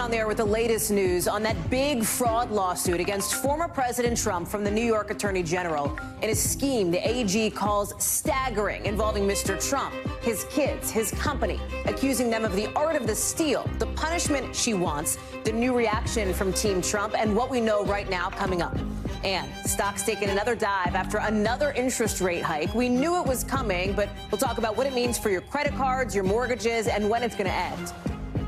down there with the latest news on that big fraud lawsuit against former President Trump from the New York Attorney General in a scheme the AG calls staggering, involving Mr. Trump, his kids, his company, accusing them of the art of the steal, the punishment she wants, the new reaction from Team Trump, and what we know right now coming up. And stock's taking another dive after another interest rate hike. We knew it was coming, but we'll talk about what it means for your credit cards, your mortgages, and when it's going to end.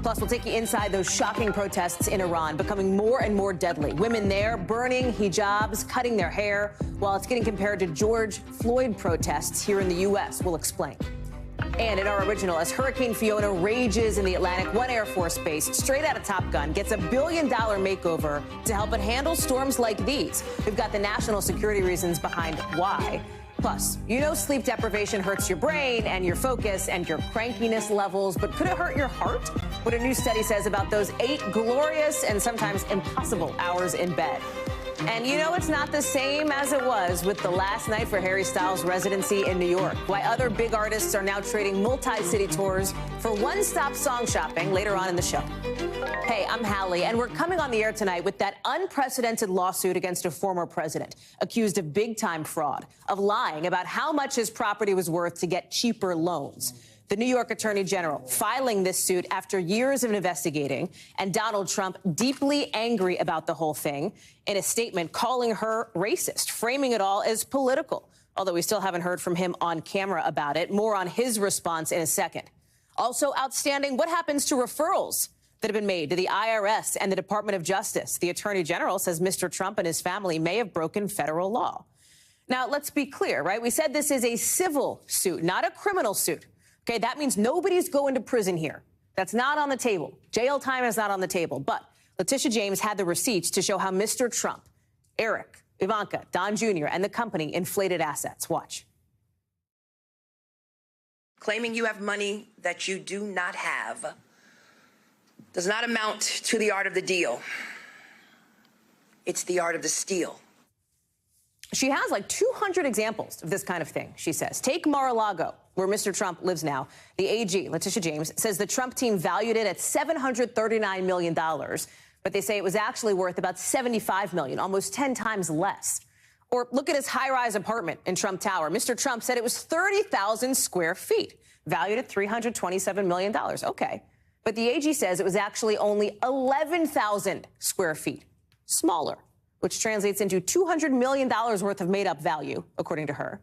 Plus, we'll take you inside those shocking protests in Iran, becoming more and more deadly. Women there burning hijabs, cutting their hair, while it's getting compared to George Floyd protests here in the U.S. We'll explain. And in our original, as Hurricane Fiona rages in the Atlantic, one Air Force base, straight out of Top Gun, gets a $1 billion makeover to help it handle storms like these. We've got the national security reasons behind why. Plus, you know sleep deprivation hurts your brain and your focus and your crankiness levels, but could it hurt your heart? What a new study says about those 8 glorious and sometimes impossible hours in bed. And you know it's not the same as it was with the last night for Harry Styles' residency in New York. Why other big artists are now trading multi-city tours for one-stop song shopping later on in the show. Hey, I'm Hallie, and we're coming on the air tonight with that unprecedented lawsuit against a former president, accused of big-time fraud, of lying about how much his property was worth to get cheaper loans. The New York Attorney General filing this suit after years of investigating, and Donald Trump deeply angry about the whole thing in a statement calling her racist, framing it all as political, although we still haven't heard from him on camera about it. More on his response in a second. Also outstanding, what happens to referrals that have been made to the IRS and the Department of Justice? The Attorney General says Mr. Trump and his family may have broken federal law. Now, let's be clear, right? We said this is a civil suit, not a criminal suit. Okay, that means nobody's going to prison here. That's not on the table. Jail time is not on the table. But Letitia James had the receipts to show how Mr. Trump, Eric, Ivanka, Don Jr., and the company inflated assets. Watch. Claiming you have money that you do not have does not amount to the art of the deal. It's the art of the steal. She has like 200 examples of this kind of thing, she says. Take Mar-a-Lago, where Mr. Trump lives now. The AG, Letitia James, says the Trump team valued it at $739 million, but they say it was actually worth about $75 million, almost 10 times less. Or look at his high-rise apartment in Trump Tower. Mr. Trump said it was 30,000 square feet, valued at $327 million. Okay. But the AG says it was actually only 11,000 square feet, smaller, which translates into $200 million worth of made-up value, according to her.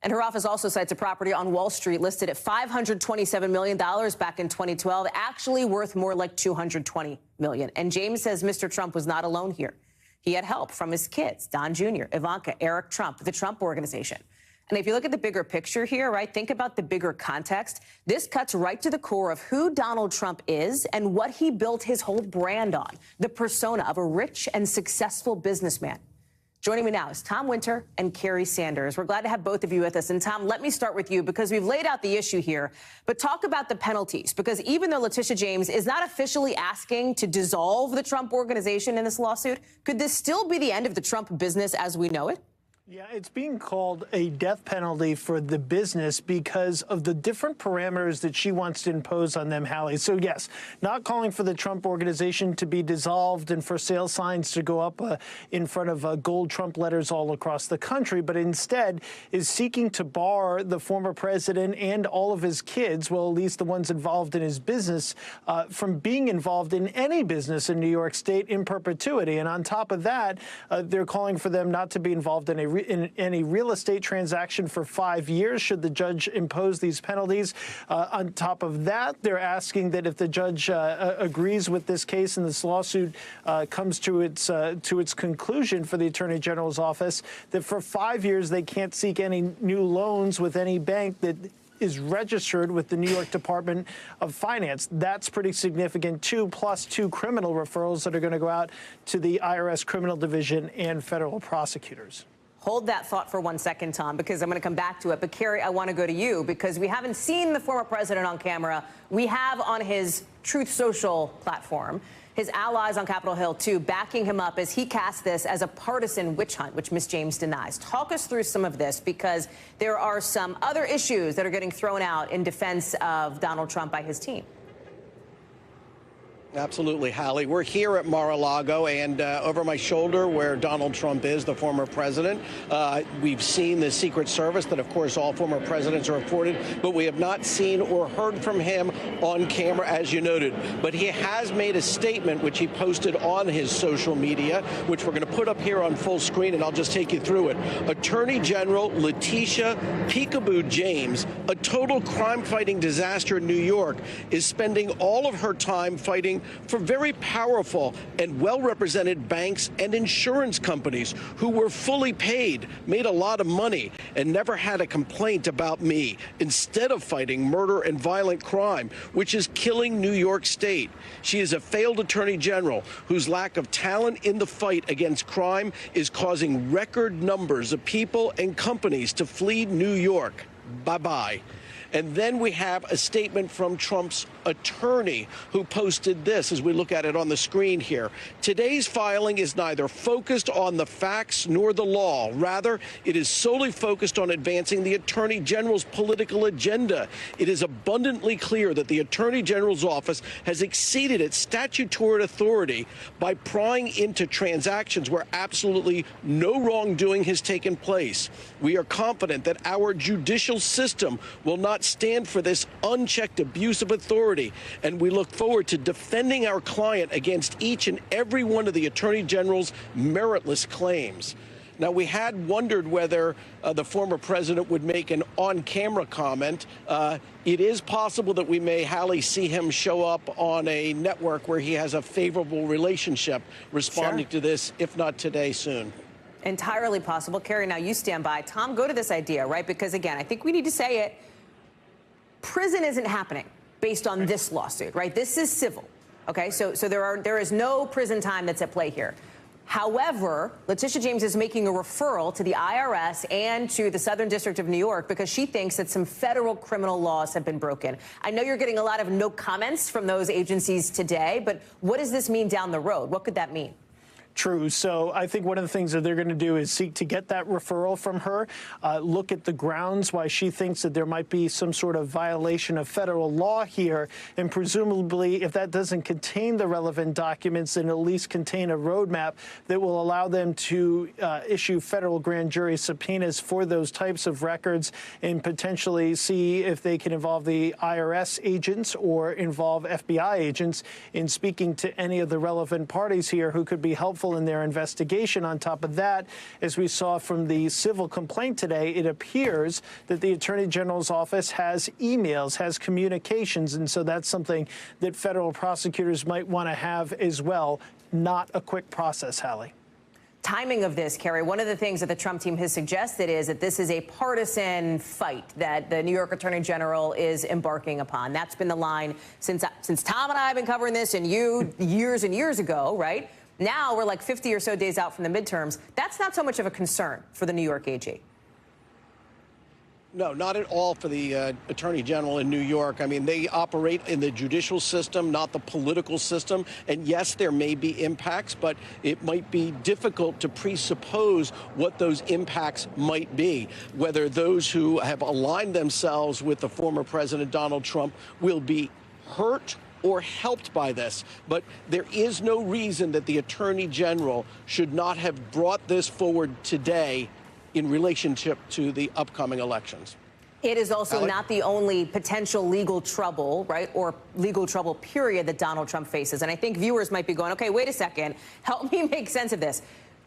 And her office also cites a property on Wall Street listed at $527 million back in 2012, actually worth more like $220 million. And James says Mr. Trump was not alone here. He had help from his kids, Don Jr., Ivanka, Eric Trump, the Trump Organization. And if you look at the bigger picture here, right, think about the bigger context. This cuts right to the core of who Donald Trump is and what he built his whole brand on, the persona of a rich and successful businessman. Joining me now is Tom Winter and Kerry Sanders. We're glad to have both of you with us. And Tom, let me start with you because we've laid out the issue here, but talk about the penalties, because even though Letitia James is not officially asking to dissolve the Trump Organization in this lawsuit, could this still be the end of the Trump business as we know it? Yeah, it's being called a death penalty for the business because of the different parameters that she wants to impose on them, Hallie. So, yes, not calling for the Trump Organization to be dissolved and for sale signs to go up in front of gold Trump letters all across the country, but instead is seeking to bar the former president and all of his kids, well, at least the ones involved in his business, from being involved in any business in New York State in perpetuity. And on top of that, they're calling for them not to be involved in any real estate transaction for 5 years should the judge impose these penalties. On top of that, they're asking that if the judge agrees with this case and this lawsuit comes to its conclusion for the Attorney General's office, that for 5 years they can't seek any new loans with any bank that is registered with the New York Department of Finance. That's pretty significant, too, plus 2 criminal referrals that are going to go out to the IRS Criminal Division and federal prosecutors. Hold that thought for 1 second, Tom, because I'm going to come back to it. But, Kerry, I want to go to you because we haven't seen the former president on camera. We have on his Truth Social platform his allies on Capitol Hill, too, backing him up as he casts this as a partisan witch hunt, which Ms. James denies. Talk us through some of this, because there are some other issues that are getting thrown out in defense of Donald Trump by his team. Absolutely, Hallie. We're here at Mar-a-Lago, and over my shoulder where Donald Trump is, the former president, we've seen the Secret Service that, of course, all former presidents are afforded, but we have not seen or heard from him on camera, as you noted. But he has made a statement, which he posted on his social media, which we're going to put up here on full screen, and I'll just take you through it. Attorney General Letitia James, a total crime-fighting disaster in New York, is spending all of her time fighting for very powerful and well-represented banks and insurance companies who were fully paid, made a lot of money, and never had a complaint about me, instead of fighting murder and violent crime, which is killing New York State. She is a failed attorney general whose lack of talent in the fight against crime is causing record numbers of people and companies to flee New York. Bye-bye. And then we have a statement from Trump's attorney who posted this as we look at it on the screen here. Today's filing is neither focused on the facts nor the law. Rather, it is solely focused on advancing the Attorney General's political agenda. It is abundantly clear that the Attorney General's office has exceeded its statutory authority by prying into transactions where absolutely no wrongdoing has taken place. We are confident that our judicial system will not stand for this unchecked abuse of authority, and we look forward to defending our client against each and every one of the Attorney General's meritless claims. Now, we had wondered whether the former president would make an on-camera comment. It is possible that we may, Hallie, see him show up on a network where he has a favorable relationship responding to this, if not today, soon. Entirely possible. Carrie, now you stand by. Tom, go to this idea, right? Because, again, I think we need to say it. Prison isn't happening based on this lawsuit, right? This is civil, okay? So there is no prison time that's at play here. However, Letitia James is making a referral to the IRS and to the Southern District of New York because she thinks that some federal criminal laws have been broken. I know you're getting a lot of no comments from those agencies today, but what does this mean down the road? What could that mean? True. So I think one of the things that they're going to do is seek to get that referral from her, look at the grounds why she thinks that there might be some sort of violation of federal law here, and presumably if that doesn't contain the relevant documents, then at least contain a roadmap that will allow them to issue federal grand jury subpoenas for those types of records and potentially see if they can involve the IRS agents or involve FBI agents in speaking to any of the relevant parties here who could be helpful in their investigation. On top of that, as we saw from the civil complaint today, it appears that the Attorney General's office has emails, has communications, and so that's something that federal prosecutors might want to have as well. Not a quick process, Hallie. Timing of this, Carrie, one of the things that the Trump team has suggested is that this is a partisan fight that the New York Attorney General is embarking upon. That's been the line since Tom and I have been covering this and you years and years ago, right? Now we're like 50 or so days out from the midterms. That's not so much of a concern for the New York AG. No, not at all for the Attorney General in New York. I mean, they operate in the judicial system, not the political system. And yes, there may be impacts, but it might be difficult to presuppose what those impacts might be, whether those who have aligned themselves with the former President Donald Trump will be hurt or helped by this. But there is no reason that the Attorney General should not have brought this forward today in relationship to the upcoming elections. It is also Hallie? not the only potential legal trouble, right, or legal trouble period that Donald Trump faces. And I think viewers might be going, okay, wait a second, help me make sense of this.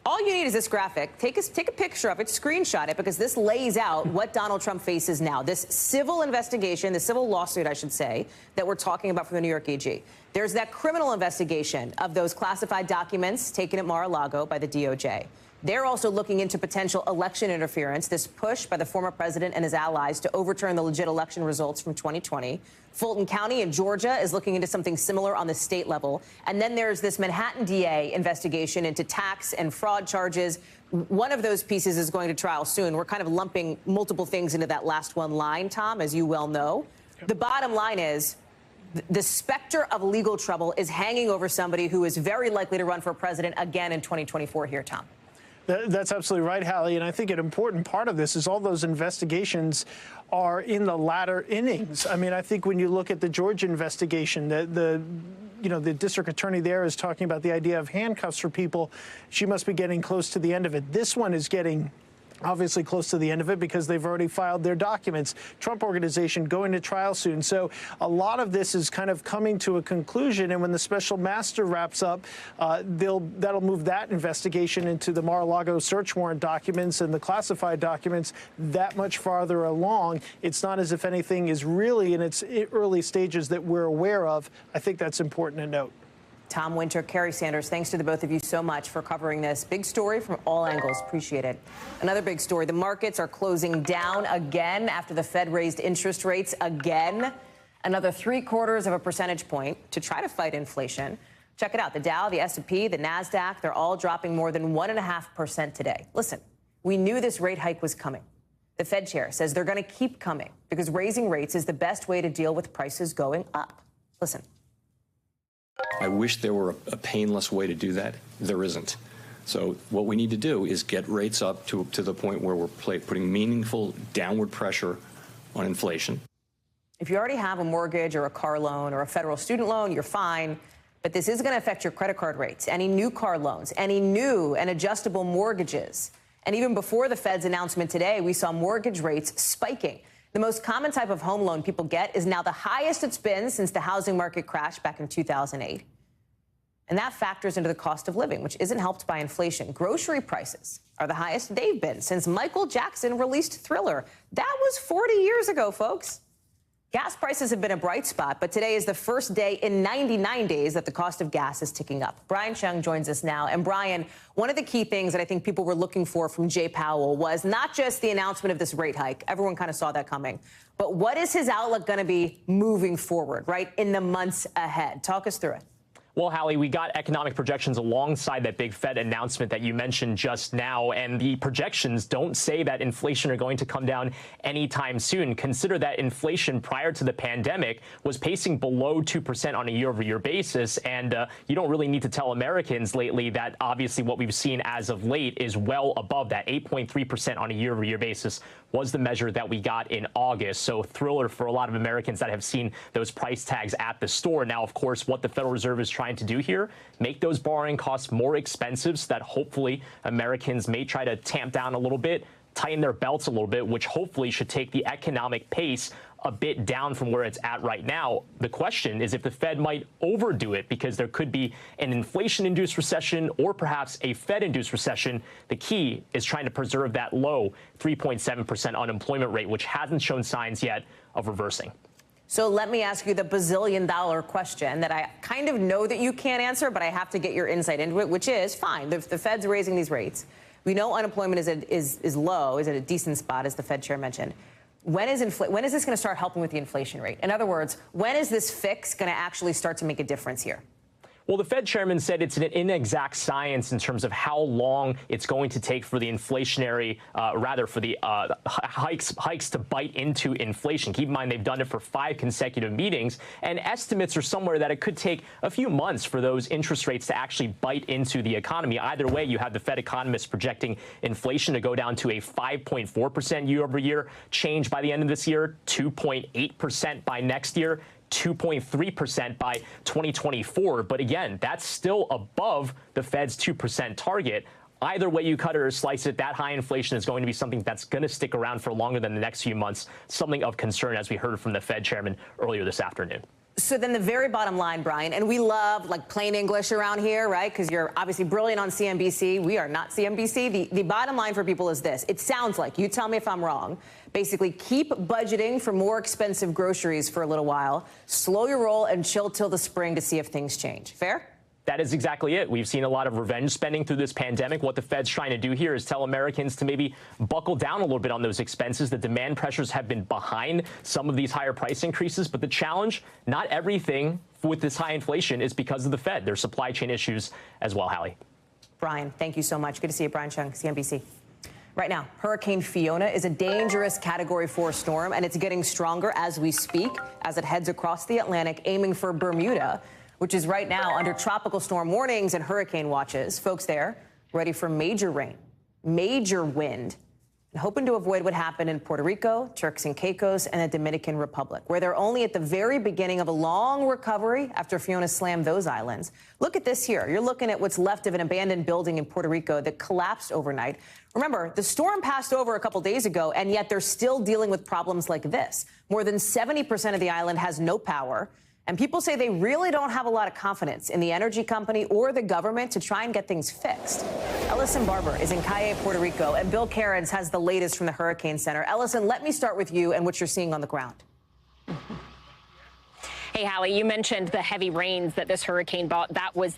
All you need is this graphic. Take a picture of it, screenshot it, because this lays out what Donald Trump faces now. This civil investigation, the civil lawsuit, I should say, that we're talking about from the New York AG. There's that criminal investigation of those classified documents taken at Mar-a-Lago by the DOJ. They're also looking into potential election interference, this push by the former president and his allies to overturn the legit election results from 2020. Fulton County in Georgia is looking into something similar on the state level. And then there's this Manhattan DA investigation into tax and fraud charges. One of those pieces is going to trial soon. We're kind of lumping multiple things into that last one line, Tom, as you well know. The bottom line is the specter of legal trouble is hanging over somebody who is very likely to run for president again in 2024 here, Tom. That's absolutely right, Hallie. And I think an important part of this is all those investigations are in the latter innings. I mean, I think when you look at the Georgia investigation, the district attorney there is talking about the idea of handcuffs for people. She must be getting close to the end of it. This one is getting obviously close to the end of it because they've already filed their documents. Trump Organization going to trial soon. So a lot of this is kind of coming to a conclusion. And when the special master wraps up, that'll move that investigation into the Mar-a-Lago search warrant documents and the classified documents that much farther along. It's not as if anything is really in its early stages that we're aware of. I think that's important to note. Tom Winter, Kerry Sanders, thanks to the both of you so much for covering this. Big story from all angles. Appreciate it. Another big story. The markets are closing down again after the Fed raised interest rates again. Another 0.75 of a percentage point to try to fight inflation. Check it out. The Dow, the S&P, the NASDAQ, they're all dropping more than 1.5% today. Listen, we knew this rate hike was coming. The Fed chair says they're going to keep coming because raising rates is the best way to deal with prices going up. Listen. I wish there were a painless way to do that. There isn't. So what we need to do is get rates up to the point where we're putting meaningful downward pressure on inflation. If you already have a mortgage or a car loan or a federal student loan, you're fine. But this is going to affect your credit card rates, any new car loans, any new and adjustable mortgages. And even before the Fed's announcement today, we saw mortgage rates spiking. The most common type of home loan people get is now the highest it's been since the housing market crashed back in 2008. And that factors into the cost of living, which isn't helped by inflation. Grocery prices are the highest they've been since Michael Jackson released Thriller. That was 40 years ago, folks. Gas prices have been a bright spot, but today is the first day in 99 days that the cost of gas is ticking up. Brian Chung joins us now. And Brian, one of the key things that I think people were looking for from Jay Powell was not just the announcement of this rate hike. Everyone kind of saw that coming. But what is his outlook going to be moving forward, right, in the months ahead? Talk us through it. Well, Hallie, we got economic projections alongside that big Fed announcement that you mentioned just now, and the projections don't say that inflation are going to come down anytime soon. Consider that inflation prior to the pandemic was pacing below 2% on a year-over-year basis, and you don't really need to tell Americans lately that obviously what we've seen as of late is well above that. 8.3% on a year-over-year basis was the measure that we got in August. So Thriller for a lot of Americans that have seen those price tags at the store. Now, of course, what the Federal Reserve is trying to do here, make those borrowing costs more expensive so that hopefully Americans may try to tamp down a little bit, tighten their belts a little bit, which hopefully should take the economic pace a bit down from where it's at right now. The question is if the Fed might overdo it because there could be an inflation-induced recession or perhaps a Fed-induced recession. The key is trying to preserve that low 3.7% unemployment rate, which hasn't shown signs yet of reversing. So let me ask you the bazillion-dollar question that I kind of know that you can't answer, but I have to get your insight into it, which is, fine, the Fed's raising these rates. We know unemployment is low, is at a decent spot, as the Fed chair mentioned. When is this going to start helping with the inflation rate? In other words, when is this fix going to actually start to make a difference here? Well, the Fed chairman said it's an inexact science in terms of how long it's going to take for the inflationary, for the hikes to bite into inflation. Keep in mind, they've done it for 5 consecutive meetings, and estimates are somewhere that it could take a few months for those interest rates to actually bite into the economy. Either way, you have the Fed economists projecting inflation to go down to a 5.4% year-over-year change by the end of this year, 2.8% by next year, 2.3% by 2024. But again, that's still above the Fed's 2% target. Either way you cut it or slice it, that high inflation is going to be something that's going to stick around for longer than the next few months, something of concern, as we heard from the Fed chairman earlier this afternoon. So then the very bottom line, Brian, and we love like plain English around here, right? Because you're obviously brilliant on CNBC. We are not CNBC. The bottom line for people is this. It sounds like, you tell me if I'm wrong, basically keep budgeting for more expensive groceries for a little while, slow your roll and chill till the spring to see if things change. Fair? That is exactly it. We've seen a lot of revenge spending through this pandemic. What the Fed's trying to do here is tell Americans to maybe buckle down a little bit on those expenses. The demand pressures have been behind some of these higher price increases. But the challenge, not everything with this high inflation is because of the Fed. There's supply chain issues as well, Hallie. Brian, thank you so much. Good to see you, Brian Chung, CNBC. Right now, Hurricane Fiona is a dangerous Category 4 storm, and it's getting stronger as we speak as it heads across the Atlantic, aiming for Bermuda, which is right now under tropical storm warnings and hurricane watches. Folks there ready for major rain major wind, and hoping to avoid what happened in Puerto Rico, Turks and Caicos, and the Dominican Republic, where they're only at the very beginning of a long recovery after Fiona slammed those islands. Look at this here. You're looking at what's left of an abandoned building in Puerto Rico that collapsed overnight. Remember, the storm passed over a couple days ago, and yet they're still dealing with problems like this. More than 70% of the island has no power. And people say they really don't have a lot of confidence in the energy company or the government to try and get things fixed. Ellison Barber is in Calle, Puerto Rico, and Bill Cairns has the latest from the Hurricane Center. Ellison, let me start with you and what you're seeing on the ground. Hey, Hallie, you mentioned the heavy rains that this hurricane brought. That was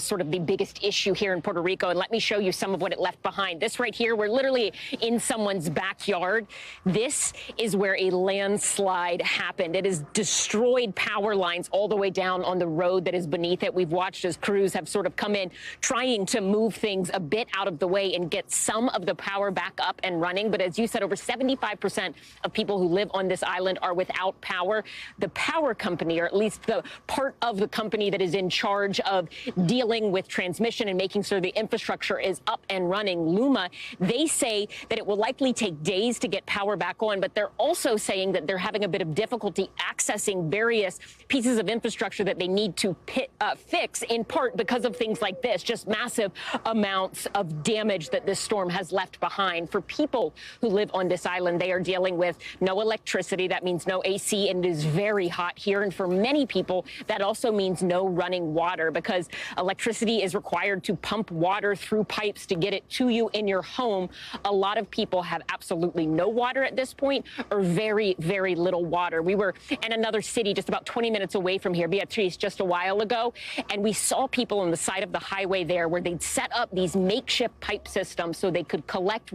sort of the biggest issue here in Puerto Rico. And let me show you some of what it left behind. This right here, we're literally in someone's backyard. This is where a landslide happened. It has destroyed power lines all the way down on the road that is beneath it. We've watched as crews have sort of come in trying to move things a bit out of the way and get some of the power back up and running. But as you said, over 75% of people who live on this island are without power. The power company, or at least the part of the company that is in charge of dealing with transmission and making sure the infrastructure is up and running, Luma, they say that it will likely take days to get power back on, but they're also saying that they're having a bit of difficulty accessing various pieces of infrastructure that they need to fix, in part because of things like this, just massive amounts of damage that this storm has left behind. For people who live on this island, they are dealing with no electricity. That means no AC, and it is very hot here. And for many people, that also means no running water, because electricity is required to pump water through pipes to get it to you in your home. A lot of people have absolutely no water at this point, or very, very little water. We were in another city just about 20 minutes away from here, Beatriz, just a while ago, and we saw people on the side of the highway there where they'd set up these makeshift pipe systems so they could collect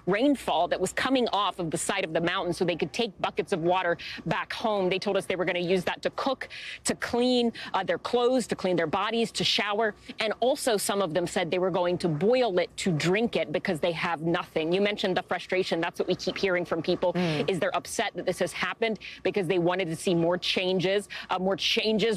rainfall that was coming off of the side of the mountain so they could take buckets of water back home. They told us they were going to use that to cook, to clean their clothes, to clean their bodies, to shower. And also some of them said they were going to boil it to drink it because they have nothing. You mentioned the frustration. That's what we keep hearing from people, is they're upset that this has happened because they wanted to see more changes,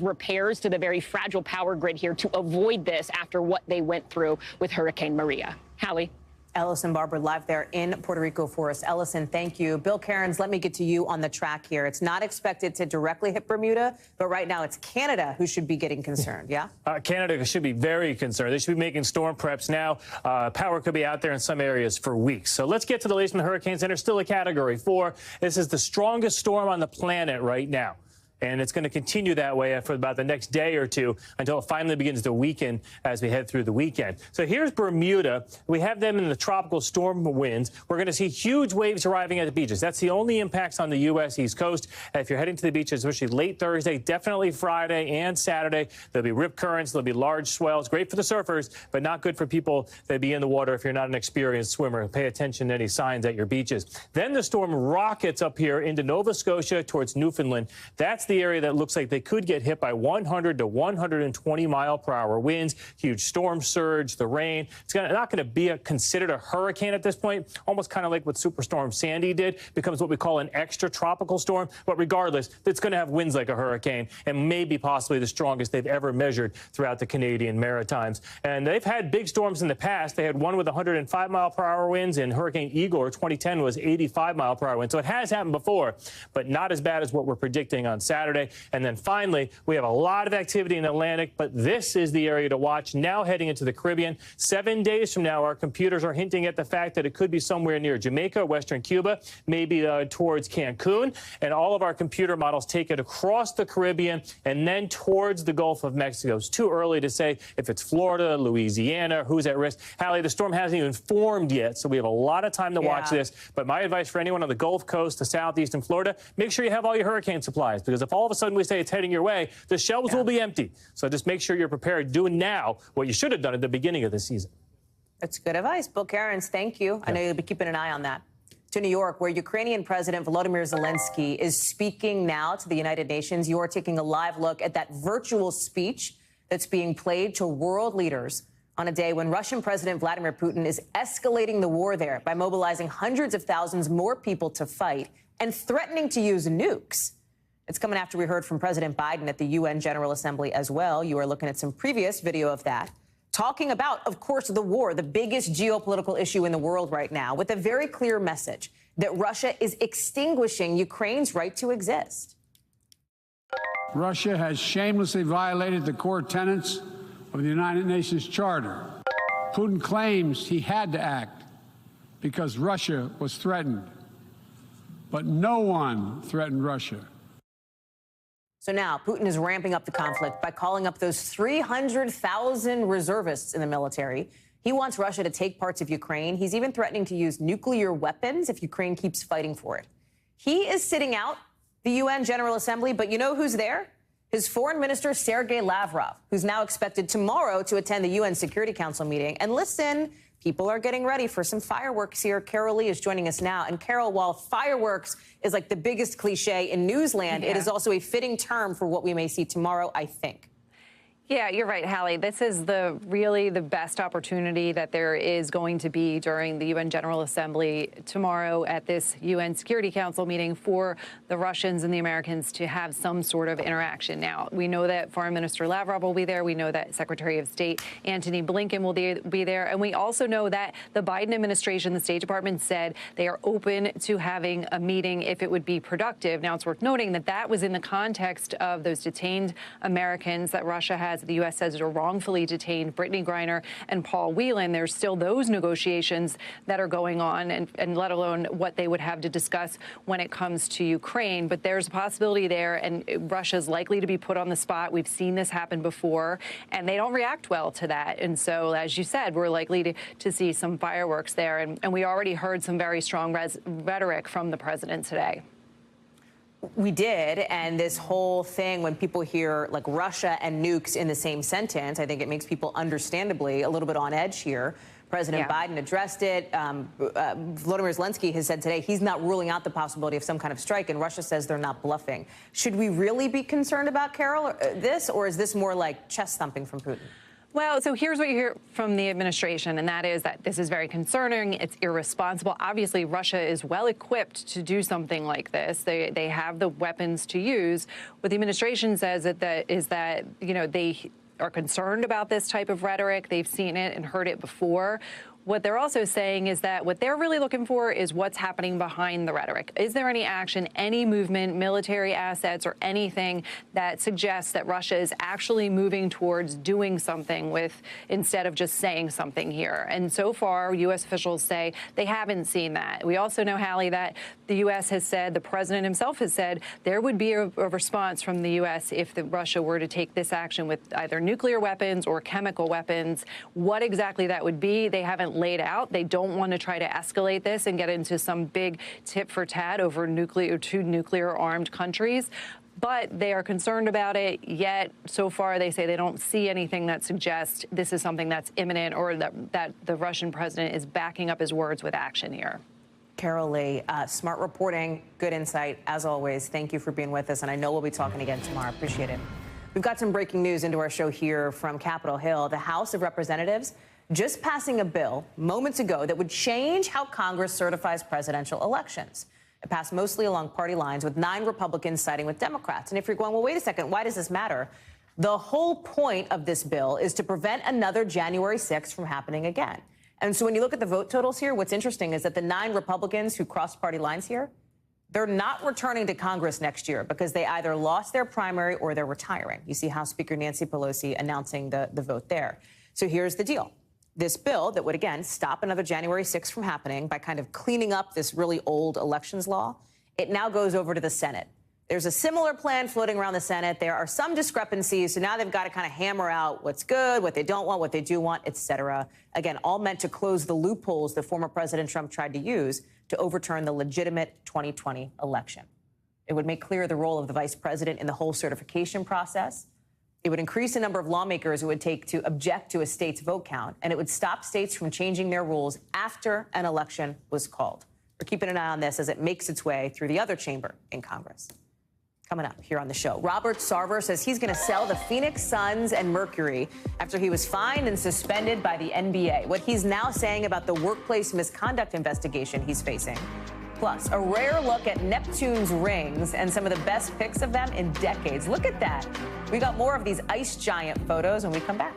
repairs to the very fragile power grid here to avoid this after what they went through with Hurricane Maria. Hallie. Ellison Barber live there in Puerto Rico for us. Ellison, thank you. Bill Cairns, let me get to you on the track here. It's not expected to directly hit Bermuda, but right now it's Canada who should be getting concerned, yeah? Canada should be very concerned. They should be making storm preps now. Power could be out there in some areas for weeks. So let's get to the latest from the Hurricane Center. Still a Category 4. This is the strongest storm on the planet right now. And it's going to continue that way for about the next day or two until it finally begins to weaken as we head through the weekend. So here's Bermuda. We have them in the tropical storm winds. We're going to see huge waves arriving at the beaches. That's the only impacts on the U.S. East Coast. If you're heading to the beaches, especially late Thursday, definitely Friday and Saturday, there'll be rip currents. There'll be large swells. Great for the surfers, but not good for people that be in the water if you're not an experienced swimmer. Pay attention to any signs at your beaches. Then the storm rockets up here into Nova Scotia towards Newfoundland. That's the area that looks like they could get hit by 100 to 120 mile per hour winds, huge storm surge, the rain. It's not going to be considered a hurricane at this point, almost kind of like what Superstorm Sandy did, becomes what we call an extra tropical storm. But regardless, it's going to have winds like a hurricane and maybe possibly the strongest they've ever measured throughout the Canadian Maritimes. And they've had big storms in the past. They had one with 105 mile per hour winds, and Hurricane Igor 2010 was 85 mile per hour winds. So it has happened before, but not as bad as what we're predicting on Saturday. And then finally, we have a lot of activity in the Atlantic, but this is the area to watch now heading into the Caribbean. 7 days from now, our computers are hinting at the fact that it could be somewhere near Jamaica, Western Cuba, maybe towards Cancun. And all of our computer models take it across the Caribbean and then towards the Gulf of Mexico. It's too early to say if it's Florida, Louisiana, who's at risk. Hallie, the storm hasn't even formed yet, so we have a lot of time to watch this. But my advice for anyone on the Gulf Coast, the southeastern Florida, make sure you have all your hurricane supplies, because if all of a sudden we say it's heading your way, the shelves will be empty. So just make sure you're prepared. Do now what you should have done at the beginning of the season. That's good advice. Bill Cairns, thank you. I know you'll be keeping an eye on that. To New York, where Ukrainian President Volodymyr Zelensky is speaking now to the United Nations. You're taking a live look at that virtual speech that's being played to world leaders on a day when Russian President Vladimir Putin is escalating the war there by mobilizing hundreds of thousands more people to fight and threatening to use nukes. It's coming after we heard from President Biden at the UN General Assembly as well. You are looking at some previous video of that. talking about, of course, the war, the biggest geopolitical issue in the world right now, with a very clear message that Russia is extinguishing Ukraine's right to exist. Russia has shamelessly violated the core tenets of the United Nations Charter. Putin claims he had to act because Russia was threatened. But no one threatened Russia. So now Putin is ramping up the conflict by calling up those 300,000 reservists in the military. He wants Russia to take parts of Ukraine. He's even threatening to use nuclear weapons if Ukraine keeps fighting for it. He is sitting out the UN General Assembly, but you know who's there? His foreign minister, Sergei Lavrov, who's now expected tomorrow to attend the UN Security Council meeting. And listen, people are getting ready for some fireworks here. Carol Lee is joining us now. And Carol, while fireworks is like the biggest cliche in newsland, it is also a fitting term for what we may see tomorrow, I think. Yeah, you're right, Hallie. This is really the best opportunity that there is going to be during the UN General Assembly tomorrow at this UN Security Council meeting for the Russians and the Americans to have some sort of interaction. Now, we know that Foreign Minister Lavrov will be there. We know that Secretary of State Antony Blinken will be there. And we also know that the Biden administration, the State Department, said they are open to having a meeting if it would be productive. Now, it's worth noting that that was in the context of those detained Americans that Russia has. The U.S. says are wrongfully detained, Brittany Griner and Paul Whelan. There's still those negotiations that are going on, and let alone what they would have to discuss when it comes to Ukraine. But there's a possibility there, and Russia's likely to be put on the spot. We've seen this happen before, and they don't react well to that. And so, as you said, we're likely to see some fireworks there. And we already heard some very strong rhetoric from the president today. We did, and this whole thing, when people hear like Russia and nukes in the same sentence, I think it makes people understandably a little bit on edge here. President Biden addressed it. Volodymyr Zelensky has said today he's not ruling out the possibility of some kind of strike, and Russia says they're not bluffing. Should we really be concerned about, Carol, or is this more like chest thumping from Putin? Well, so here's what you hear from the administration, and that is that this is very concerning. It's irresponsible. Obviously, Russia is well equipped to do something like this. They have the weapons to use. What the administration says is that you know, they are concerned about this type of rhetoric. They've seen it and heard it before. What they're also saying is that what they're really looking for is what's happening behind the rhetoric. Is there any action, any movement, military assets, or anything that suggests that Russia is actually moving towards doing something with, instead of just saying something here? And so far, U.S. officials say they haven't seen that. We also know, Hallie, that the U.S. has said, the president himself has said, there would be a response from the U.S. if Russia were to take this action with either nuclear weapons or chemical weapons. What exactly that would be, they haven't laid out. They don't want to try to escalate this and get into some big tit for tat over two nuclear armed countries. But they are concerned about it, yet so far they say they don't see anything that suggests this is something that's imminent or that the Russian president is backing up his words with action here. Carol Lee, smart reporting, good insight, as always. Thank you for being with us, and I know we'll be talking again tomorrow. Appreciate it. We've got some breaking news into our show here from Capitol Hill. The House of Representatives just passing a bill moments ago that would change how Congress certifies presidential elections. It passed mostly along party lines, with 9 Republicans siding with Democrats. And if you're going, well, wait a second, why does this matter? The whole point of this bill is to prevent another January 6th from happening again. And so when you look at the vote totals here, what's interesting is that the 9 Republicans who crossed party lines here, they're not returning to Congress next year because they either lost their primary or they're retiring. You see House Speaker Nancy Pelosi announcing the vote there. So here's the deal. This bill that would, again, stop another January 6th from happening by kind of cleaning up this really old elections law, it now goes over to the Senate. There's a similar plan floating around the Senate. There are some discrepancies, so now they've got to kind of hammer out what's good, what they don't want, what they do want, et cetera. Again, all meant to close the loopholes that former President Trump tried to use to overturn the legitimate 2020 election. It would make clear the role of the vice president in the whole certification process. It would increase the number of lawmakers it would take to object to a state's vote count, and it would stop states from changing their rules after an election was called. We're keeping an eye on this as it makes its way through the other chamber in Congress. Coming up here on the show, Robert Sarver says he's going to sell the Phoenix Suns and Mercury after he was fined and suspended by the NBA. What he's now saying about the workplace misconduct investigation he's facing. Plus, a rare look at Neptune's rings and some of the best pics of them in decades. Look at that. We got more of these ice giant photos when we come back.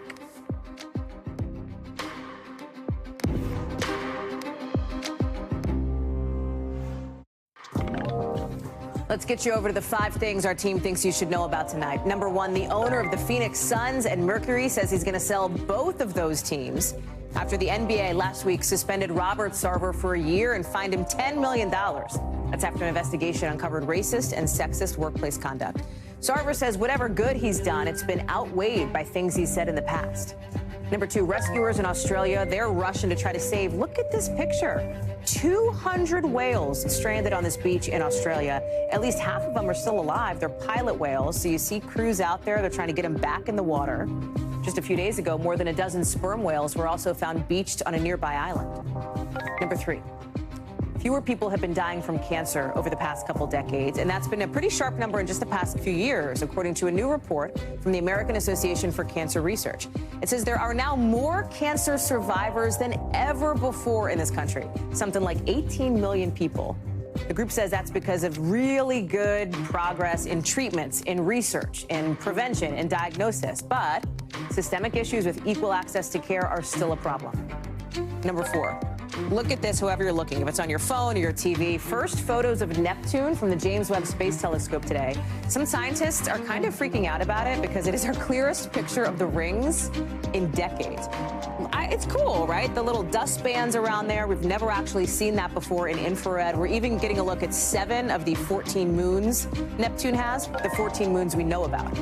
Let's get you over to the 5 things our team thinks you should know about tonight. Number 1, the owner of the Phoenix Suns and Mercury says he's going to sell both of those teams after the NBA last week suspended Robert Sarver for a year and fined him $10 million. That's after an investigation uncovered racist and sexist workplace conduct. Sarver says whatever good he's done, it's been outweighed by things he's said in the past. Number 2, rescuers in Australia, they're rushing to try to save, look at this picture, 200 whales stranded on this beach in Australia. At least half of them are still alive. They're pilot whales, so you see crews out there. They're trying to get them back in the water. Just a few days ago, more than a dozen sperm whales were also found beached on a nearby island. Number 3. Fewer people have been dying from cancer over the past couple decades, and that's been a pretty sharp number in just the past few years, according to a new report from the American Association for Cancer Research. It says there are now more cancer survivors than ever before in this country, something like 18 million people. The group says that's because of really good progress in treatments, in research, in prevention, in diagnosis. But systemic issues with equal access to care are still a problem. Number 4. Look at this, however you're looking, if it's on your phone or your TV. First photos of Neptune from the James Webb Space Telescope today. Some scientists are kind of freaking out about it because it is our clearest picture of the rings in decades. It's cool, right? The little dust bands around there. We've never actually seen that before in infrared. We're even getting a look at 7 of the 14 moons Neptune has, the 14 moons we know about.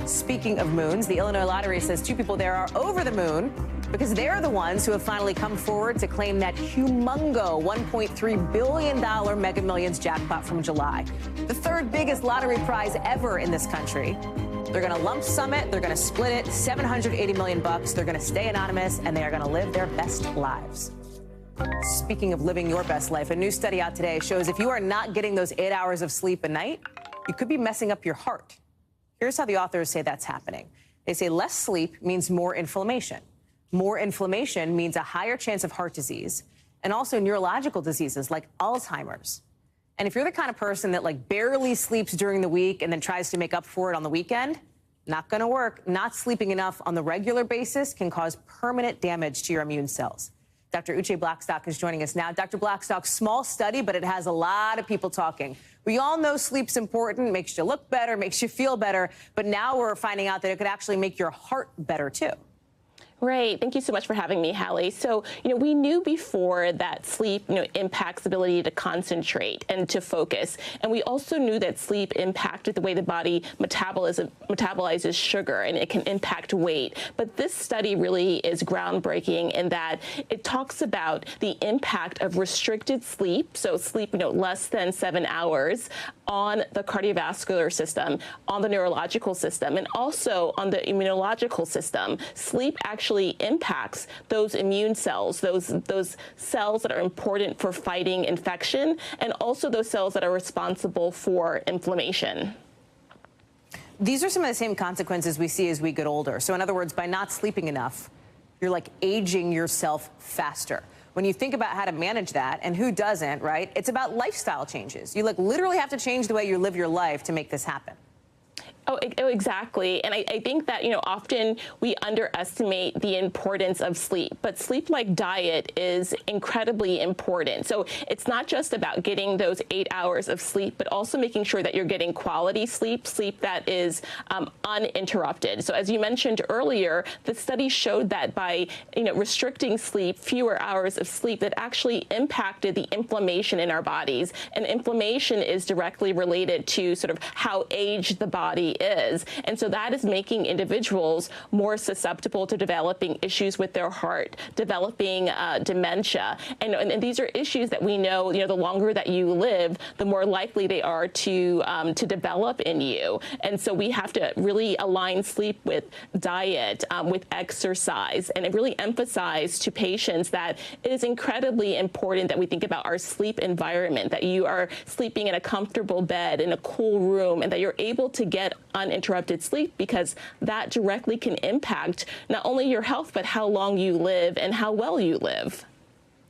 Speaking of moons, the Illinois Lottery says 2 people there are over the moon because they're the ones who have finally come forward to claim that humongo $1.3 billion Mega Millions jackpot from July. The 3rd biggest lottery prize ever in this country. They're going to lump sum it. They're going to split it. $780 million. They're going to stay anonymous, and they are going to live their best lives. Speaking of living your best life, a new study out today shows if you are not getting those 8 hours of sleep a night, you could be messing up your heart. Here's how the authors say that's happening. They say less sleep means more inflammation. More inflammation means a higher chance of heart disease and also neurological diseases like Alzheimer's. And if you're the kind of person that like barely sleeps during the week and then tries to make up for it on the weekend, not going to work. Not sleeping enough on the regular basis can cause permanent damage to your immune cells. Dr. Uche Blackstock is joining us now. Dr. Blackstock, small study, but it has a lot of people talking. We all know sleep's important, makes you look better, makes you feel better, but now we're finding out that it could actually make your heart better too. Right. Thank you so much for having me, Hallie. So, we knew before that sleep, impacts the ability to concentrate and to focus. And we also knew that sleep impacted the way the body metabolizes sugar, and it can impact weight. But this study really is groundbreaking in that it talks about the impact of restricted sleep, so sleep, less than 7 hours, on the cardiovascular system, on the neurological system, and also on the immunological system. Sleep actually impacts those immune cells, those cells that are important for fighting infection, and also those cells that are responsible for inflammation. These are some of the same consequences we see as we get older. So in other words, by not sleeping enough, you're like aging yourself faster. When you think about how to manage that, and who doesn't, right? It's about lifestyle changes. You literally have to change the way you live your life to make this happen. Oh, exactly. And I think that, often we underestimate the importance of sleep, but sleep, like diet, is incredibly important. So it's not just about getting those 8 hours of sleep, but also making sure that you're getting quality sleep, sleep that is uninterrupted. So as you mentioned earlier, the study showed that by, restricting sleep, fewer hours of sleep, that actually impacted the inflammation in our bodies. And inflammation is directly related to sort of how aged the body is. And so that is making individuals more susceptible to developing issues with their heart, developing dementia. And these are issues that we know, the longer that you live, the more likely they are to develop in you. And so we have to really align sleep with diet, with exercise, and really emphasize to patients that it is incredibly important that we think about our sleep environment, that you are sleeping in a comfortable bed, in a cool room, and that you're able to get uninterrupted sleep, because that directly can impact not only your health, but how long you live and how well you live.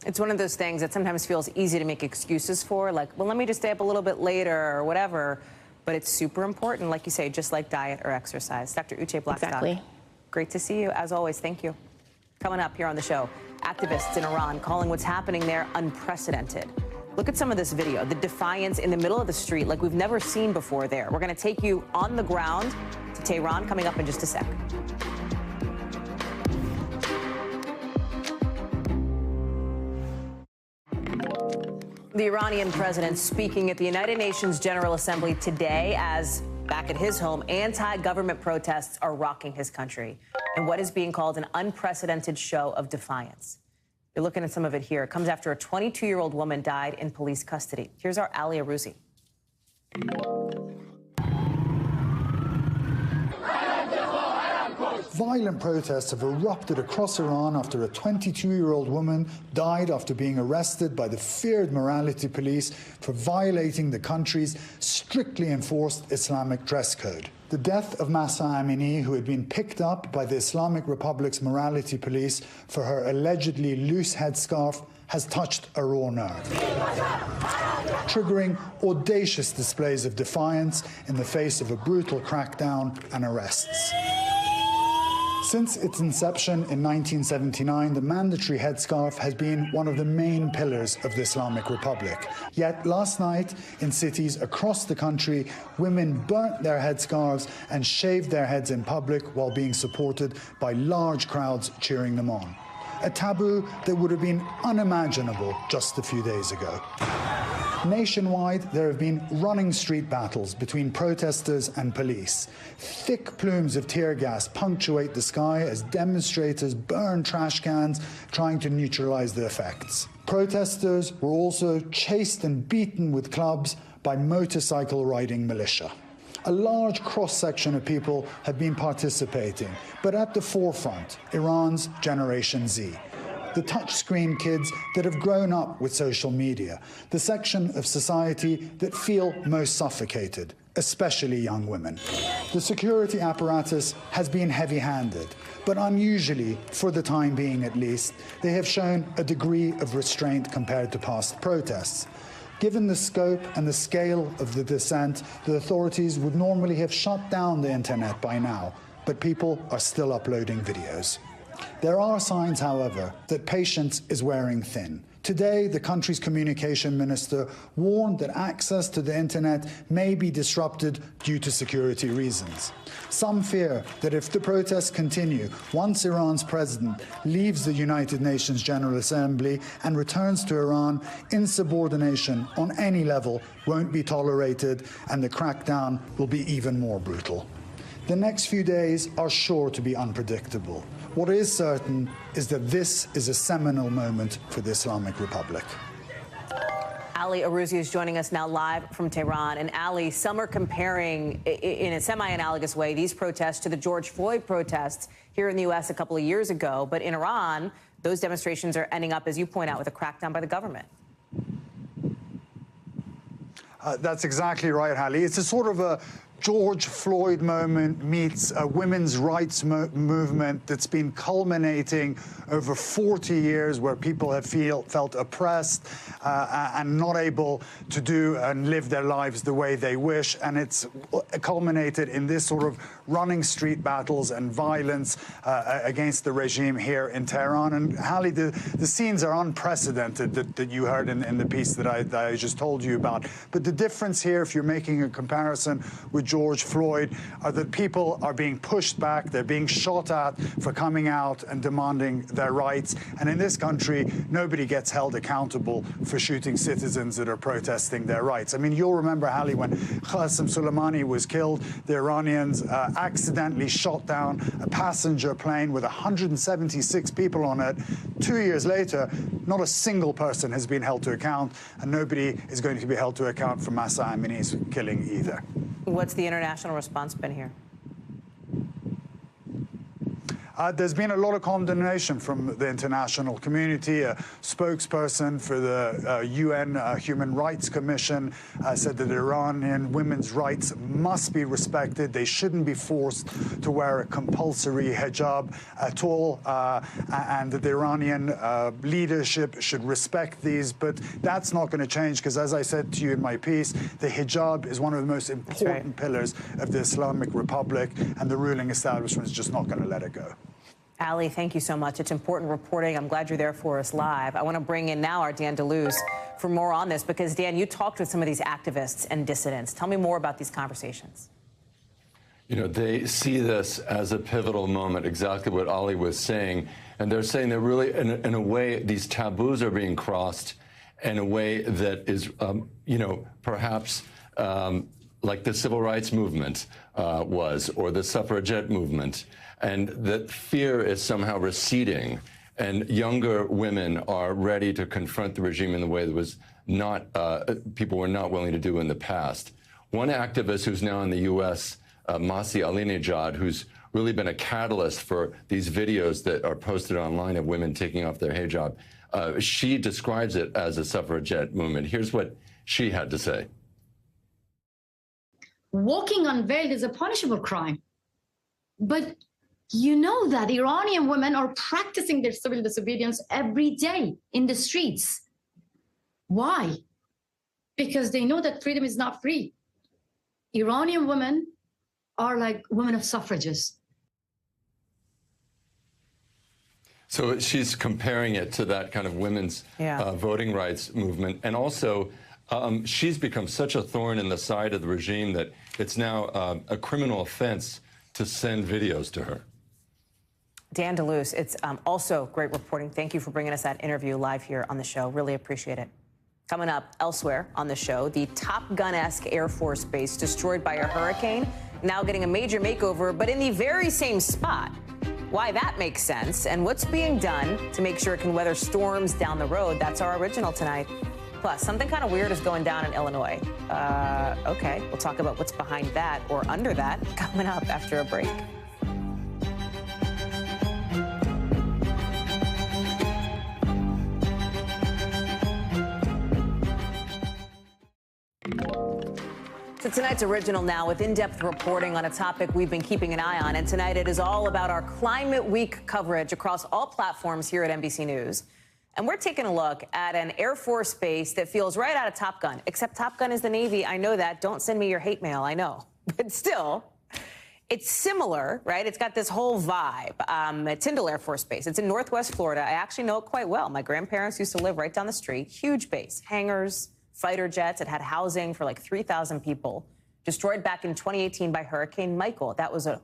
It's one of those things that sometimes feels easy to make excuses for, like, well, let me just stay up a little bit later or whatever. But it's super important, like you say, just like diet or exercise. Dr. Uche Blackstock. Exactly. Great to see you, as always. Thank you. Coming up here on the show, activists in Iran calling what's happening there unprecedented. Look at some of this video, the defiance in the middle of the street like we've never seen before there. We're going to take you on the ground to Tehran coming up in just a sec. The Iranian president speaking at the United Nations General Assembly today as, back at his home, anti-government protests are rocking his country in what is being called an unprecedented show of defiance. You're looking at some of it here. It comes after a 22-year-old woman died in police custody. Here's our Hallie Arouzi. Violent protests have erupted across Iran after a 22-year-old woman died after being arrested by the feared morality police for violating the country's strictly enforced Islamic dress code. The death of Mahsa Amini, who had been picked up by the Islamic Republic's morality police for her allegedly loose headscarf, has touched a raw nerve, triggering audacious displays of defiance in the face of a brutal crackdown and arrests. Since its inception in 1979, the mandatory headscarf has been one of the main pillars of the Islamic Republic. Yet last night, in cities across the country, women burnt their headscarves and shaved their heads in public while being supported by large crowds cheering them on. A taboo that would have been unimaginable just a few days ago. Nationwide, there have been running street battles between protesters and police. Thick plumes of tear gas punctuate the sky as demonstrators burn trash cans, trying to neutralize the effects. Protesters were also chased and beaten with clubs by motorcycle-riding militia. A large cross-section of people have been participating, but at the forefront, Iran's Generation Z. The touchscreen kids that have grown up with social media, the section of society that feel most suffocated, especially young women. The security apparatus has been heavy-handed, but unusually, for the time being at least, they have shown a degree of restraint compared to past protests. Given the scope and the scale of the dissent, the authorities would normally have shut down the internet by now, but people are still uploading videos. There are signs, however, that patience is wearing thin. Today, the country's communication minister warned that access to the internet may be disrupted due to security reasons. Some fear that if the protests continue, once Iran's president leaves the United Nations General Assembly and returns to Iran, insubordination on any level won't be tolerated and the crackdown will be even more brutal. The next few days are sure to be unpredictable. What is certain is that this is a seminal moment for the Islamic Republic. Hallie Arouzi is joining us now live from Tehran. And Hallie, some are comparing, in a semi-analogous way, these protests to the George Floyd protests here in the U.S. a couple of years ago. But in Iran, those demonstrations are ending up, as you point out, with a crackdown by the government. That's exactly right, Hallie. It's a sort of a George Floyd moment meets a women's rights movement that's been culminating over 40 years where people have felt oppressed and not able to do and live their lives the way they wish. And it's culminated in this sort of running street battles and violence against the regime here in Tehran. And Hallie, the scenes are unprecedented that you heard in the piece that I just told you about. But the difference here, if you're making a comparison with George Floyd, are that people are being pushed back, they're being shot at for coming out and demanding their rights. And in this country, nobody gets held accountable for shooting citizens that are protesting their rights. I mean, you'll remember, Hallie, when Qasem Soleimani was killed, the Iranians accidentally shot down a passenger plane with 176 people on it. 2 years later, not a single person has been held to account, and nobody is going to be held to account for Mahsa Amini's killing either. What's the international response been here? There's been a lot of condemnation from the international community. A spokesperson for the UN Human Rights Commission said that Iranian women's rights must be respected. They shouldn't be forced to wear a compulsory hijab at all, and that the Iranian leadership should respect these. But that's not going to change because, as I said to you in my piece, the hijab is one of the most important pillars of the Islamic Republic, and the ruling establishment is just not going to let it go. Hallie, thank you so much. It's important reporting. I'm glad you're there for us live. I want to bring in now our Dan DeLuz for more on this, because, Dan, you talked with some of these activists and dissidents. Tell me more about these conversations. You know, they see this as a pivotal moment, exactly what Ali was saying. And they're saying that really, in a way, these taboos are being crossed in a way that is, you know, perhaps like the civil rights movement was, or the suffragette movement, and that fear is somehow receding, and younger women are ready to confront the regime in the way that was not, people were not willing to do in the past. One activist who's now in the U.S., Masih Alinejad, who's really been a catalyst for these videos that are posted online of women taking off their hijab, she describes it as a suffragette movement. Here's what she had to say. Walking unveiled is a punishable crime. But you know that Iranian women are practicing their civil disobedience every day in the streets. Why? Because they know that freedom is not free. Iranian women are like women of suffrages. So she's comparing it to that kind of women's voting rights movement. And also, she's become such a thorn in the side of the regime that it's now a criminal offense to send videos to her. Dan DeLuce, it's also great reporting. Thank you for bringing us that interview live here on the show. Really appreciate it. Coming up elsewhere on the show, the Top Gun-esque Air Force base destroyed by a hurricane, now getting a major makeover, but in the very same spot. Why that makes sense, and what's being done to make sure it can weather storms down the road. That's our original tonight. Plus, something kind of weird is going down in Illinois. Okay, we'll talk about what's behind that or under that coming up after a break. So tonight's original now with in-depth reporting on a topic we've been keeping an eye on. And tonight it is all about our Climate Week coverage across all platforms here at NBC News. And we're taking a look at an Air Force base that feels right out of Top Gun, except Top Gun is the Navy. I know that. Don't send me your hate mail. I know. But still, it's similar, right? It's got this whole vibe. At Tyndall Air Force Base. It's in Northwest Florida. I actually know it quite well. My grandparents used to live right down the street. Huge base, hangars, fighter jets. It had housing for like 3,000 people. Destroyed back in 2018 by Hurricane Michael. That was a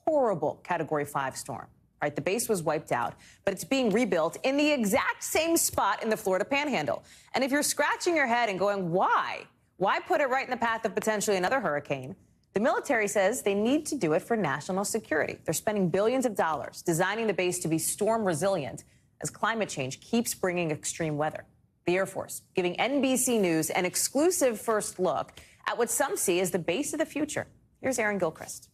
horrible Category 5 storm. Right, the base was wiped out, but it's being rebuilt in the exact same spot in the Florida Panhandle. And if you're scratching your head and going, why? Why put it right in the path of potentially another hurricane? The military says they need to do it for national security. They're spending billions of dollars designing the base to be storm resilient as climate change keeps bringing extreme weather. The Air Force giving NBC News an exclusive first look at what some see as the base of the future. Here's Aaron Gilchrist.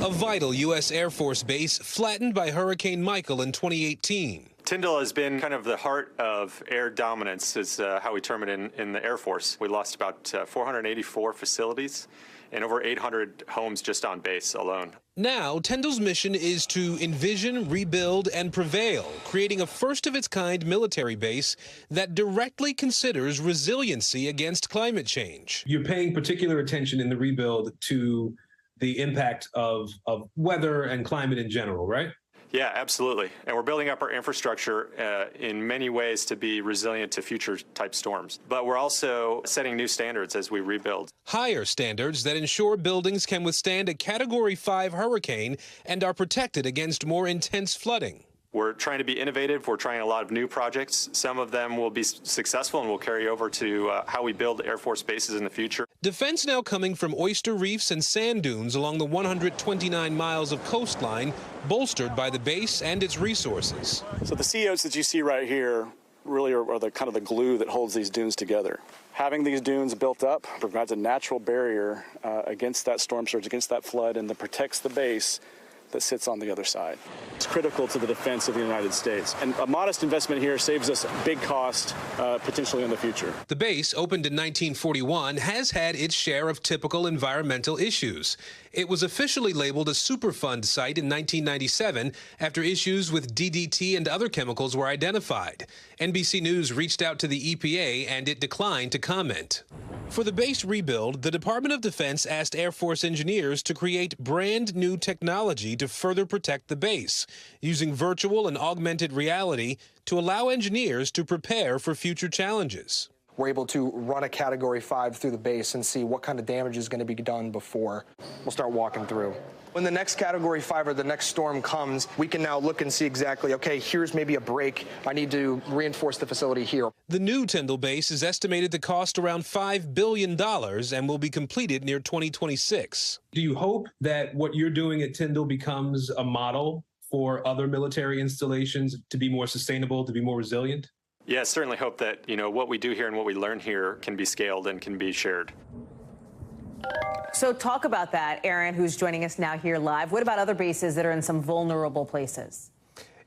A vital U.S. Air Force base flattened by Hurricane Michael in 2018. Tyndall has been kind of the heart of air dominance, is how we term it in the Air Force. We lost about 484 facilities and over 800 homes just on base alone. Now, Tyndall's mission is to envision, rebuild, and prevail, creating a first-of-its-kind military base that directly considers resiliency against climate change. You're paying particular attention in the rebuild to the impact of weather and climate in general, right? Yeah, absolutely. And we're building up our infrastructure in many ways to be resilient to future type storms. But we're also setting new standards as we rebuild. Higher standards that ensure buildings can withstand a Category 5 hurricane and are protected against more intense flooding. We're trying to be innovative. We're trying a lot of new projects. Some of them will be successful and will carry over to how we build Air Force bases in the future. Defense now coming from oyster reefs and sand dunes along the 129 miles of coastline, bolstered by the base and its resources. So the CEOs that you see right here really are the kind of the glue that holds these dunes together. Having these dunes built up provides a natural barrier against that storm surge, against that flood, and that protects the base that sits on the other side. It's critical to the defense of the United States. And a modest investment here saves us big cost, potentially in the future. The base, opened in 1941, has had its share of typical environmental issues. It was officially labeled a Superfund site in 1997 after issues with DDT and other chemicals were identified. NBC News reached out to the EPA and it declined to comment. For the base rebuild, the Department of Defense asked Air Force engineers to create brand new technology to further protect the base, using virtual and augmented reality to allow engineers to prepare for future challenges. We're able to run a Category 5 through the base and see what kind of damage is going to be done before we'll start walking through. When the next Category 5 or the next storm comes, we can now look and see exactly, okay, here's maybe a break. I need to reinforce the facility here. The new Tyndall base is estimated to cost around $5 billion and will be completed near 2026. Do you hope that what you're doing at Tyndall becomes a model for other military installations to be more sustainable, to be more resilient? Yeah, I certainly hope that, what we do here and what we learn here can be scaled and can be shared. So talk about that, Aaron, who's joining us now here live. What about other bases that are in some vulnerable places?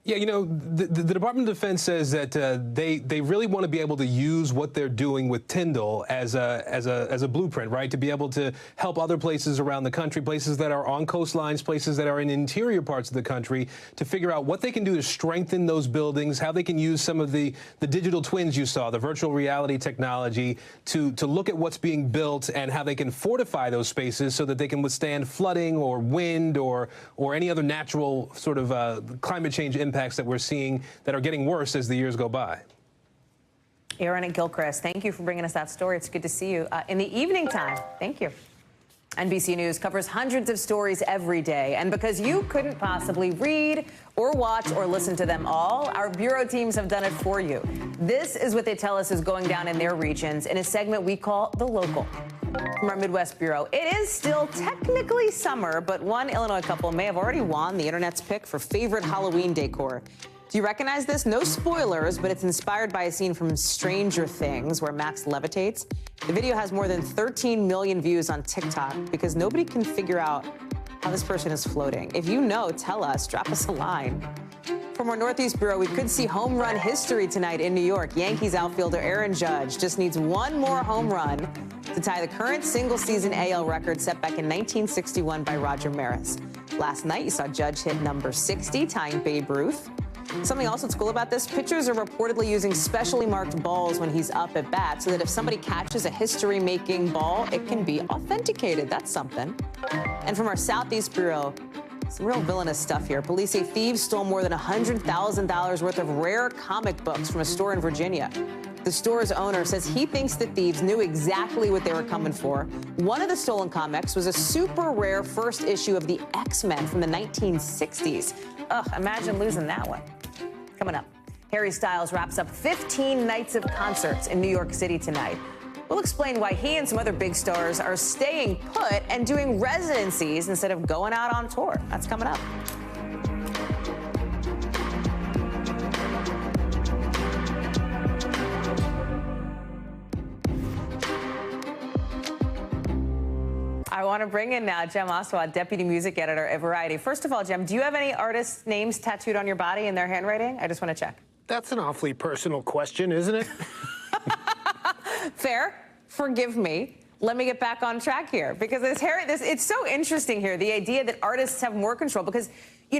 Yeah, the Department of Defense says that they really want to be able to use what they're doing with Tyndall as a blueprint, right? To be able to help other places around the country, places that are on coastlines, places that are in interior parts of the country, to figure out what they can do to strengthen those buildings, how they can use some of the digital twins you saw, the virtual reality technology, to look at what's being built and how they can fortify those spaces so that they can withstand flooding or wind or any other natural sort of climate change impacts that we're seeing that are getting worse as the years go by. Aaron and Gilchrist, thank you for bringing us that story. It's good to see you in the evening time. Thank you. NBC News covers hundreds of stories every day, and because you couldn't possibly read or watch or listen to them all, our bureau teams have done it for you. This is what they tell us is going down in their regions in a segment we call The Local. From our Midwest Bureau, it is still technically summer, but one Illinois couple may have already won the internet's pick for favorite Halloween decor. Do you recognize this? No spoilers, but it's inspired by a scene from Stranger Things where Max levitates. The video has more than 13 million views on TikTok because nobody can figure out how this person is floating. If you know, tell us, drop us a line. From our Northeast Bureau, we could see home run history tonight in New York. Yankees outfielder Aaron Judge just needs one more home run to tie the current single-season AL record set back in 1961 by Roger Maris. Last night, you saw Judge hit number 60, tying Babe Ruth. Something else that's cool about this, pitchers are reportedly using specially marked balls when he's up at bat so that if somebody catches a history-making ball, it can be authenticated. That's something. And from our Southeast Bureau, some real villainous stuff here. Police say thieves stole more than $100,000 worth of rare comic books from a store in Virginia. The store's owner says he thinks the thieves knew exactly what they were coming for. One of the stolen comics was a super rare first issue of the X-Men from the 1960s. Ugh, imagine losing that one. Coming up, Harry Styles wraps up 15 nights of concerts in New York City tonight. We'll explain why he and some other big stars are staying put and doing residencies instead of going out on tour. That's coming up. I want to bring in now Jem Oswald, Deputy Music Editor at Variety. First of all, Jem, do you have any artists' names tattooed on your body in their handwriting? I just want to check. That's an awfully personal question, isn't it? Fair. Forgive me. Let me get back on track here because it's so interesting here, the idea that artists have more control because,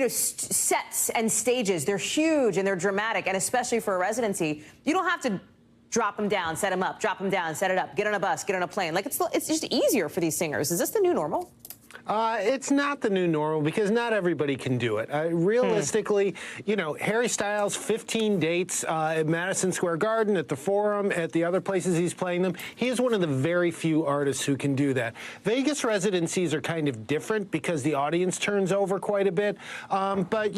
sets and stages, they're huge and they're dramatic, and especially for a residency, you don't have to drop them down, set them up, drop them down, set it up, get on a bus, get on a plane. Like, it's just easier for these singers. Is this the new normal? It's not the new normal because not everybody can do it. Realistically, Harry Styles, 15 dates at Madison Square Garden, at the Forum, at the other places he's playing them. He is one of the very few artists who can do that. Vegas residencies are kind of different because the audience turns over quite a bit. But,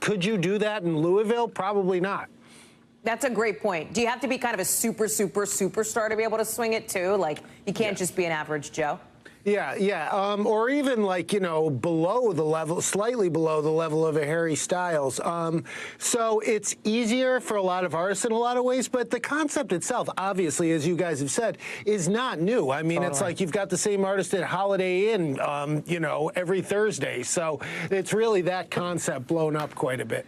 could you do that in Louisville? Probably not. That's a great point. Do you have to be kind of a superstar to be able to swing it too? Like, you can't just be an average Joe? Yeah. Or even below the level, slightly below the level of a Harry Styles. So it's easier for a lot of artists in a lot of ways, but the concept itself, obviously, as you guys have said, is not new. I mean, It's like you've got the same artist at Holiday Inn, every Thursday. So it's really that concept blown up quite a bit.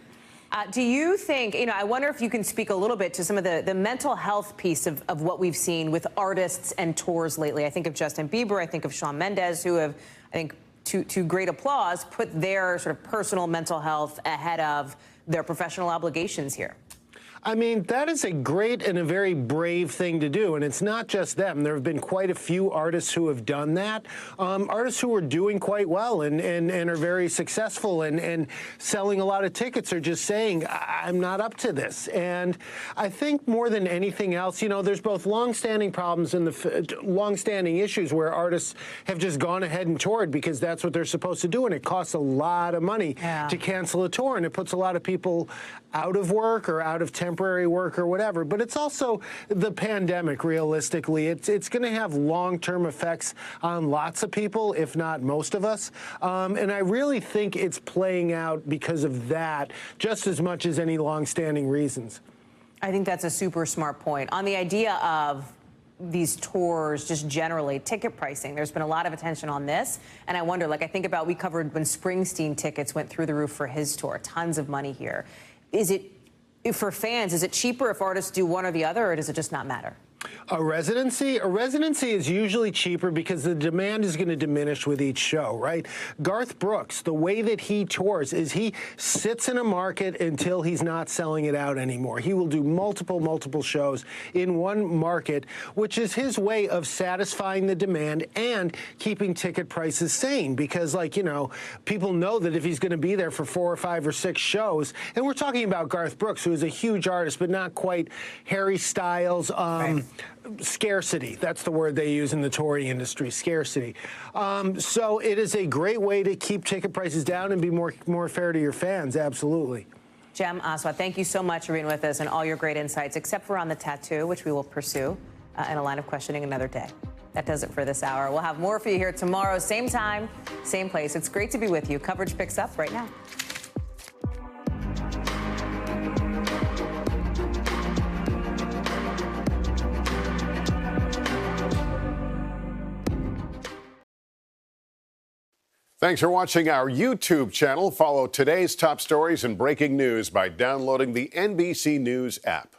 Do you think, I wonder if you can speak a little bit to some of the mental health piece of what we've seen with artists and tours lately. I think of Justin Bieber, I think of Shawn Mendes, who have, I think, to great applause, put their sort of personal mental health ahead of their professional obligations here. I mean, that is a great and a very brave thing to do. And it's not just them. There have been quite a few artists who have done that. Artists who are doing quite well and are very successful and selling a lot of tickets are just saying, I'm not up to this. And I think more than anything else, you know, there's both longstanding problems and the longstanding issues where artists have just gone ahead and toured because that's what they're supposed to do. And it costs a lot of money to cancel a tour. And it puts a lot of people out of work or out of temporary work or whatever. But it's also the pandemic, realistically. It's going to have long-term effects on lots of people, if not most of us. And I really think it's playing out because of that just as much as any long-standing reasons. I think that's a super smart point. On the idea of these tours, just generally, ticket pricing, there's been a lot of attention on this. And I wonder, like, I think about, we covered when Springsteen tickets went through the roof for his tour, tons of money here. Is it, for fans, is it cheaper if artists do one or the other, or does it just not matter? A residency is usually cheaper because the demand is going to diminish with each show, right? Garth Brooks, the way that he tours is he sits in a market until he's not selling it out anymore. He will do multiple shows in one market, which is his way of satisfying the demand and keeping ticket prices sane because, like, you know, people know that if he's going to be there for 4 or 5 or 6 shows, and we're talking about Garth Brooks, who is a huge artist, but not quite Harry Styles, right. Scarcity. That's the word they use in the touring industry, scarcity. So it is a great way to keep ticket prices down and be more fair to your fans. Absolutely. Jem Aswad, thank you so much for being with us and all your great insights, except for on the tattoo, which we will pursue in a line of questioning another day. That does it for this hour. We'll have more for you here tomorrow, same time, same place. It's great to be with you. Coverage picks up right now. Thanks for watching our YouTube channel. Follow today's top stories and breaking news by downloading the NBC News app.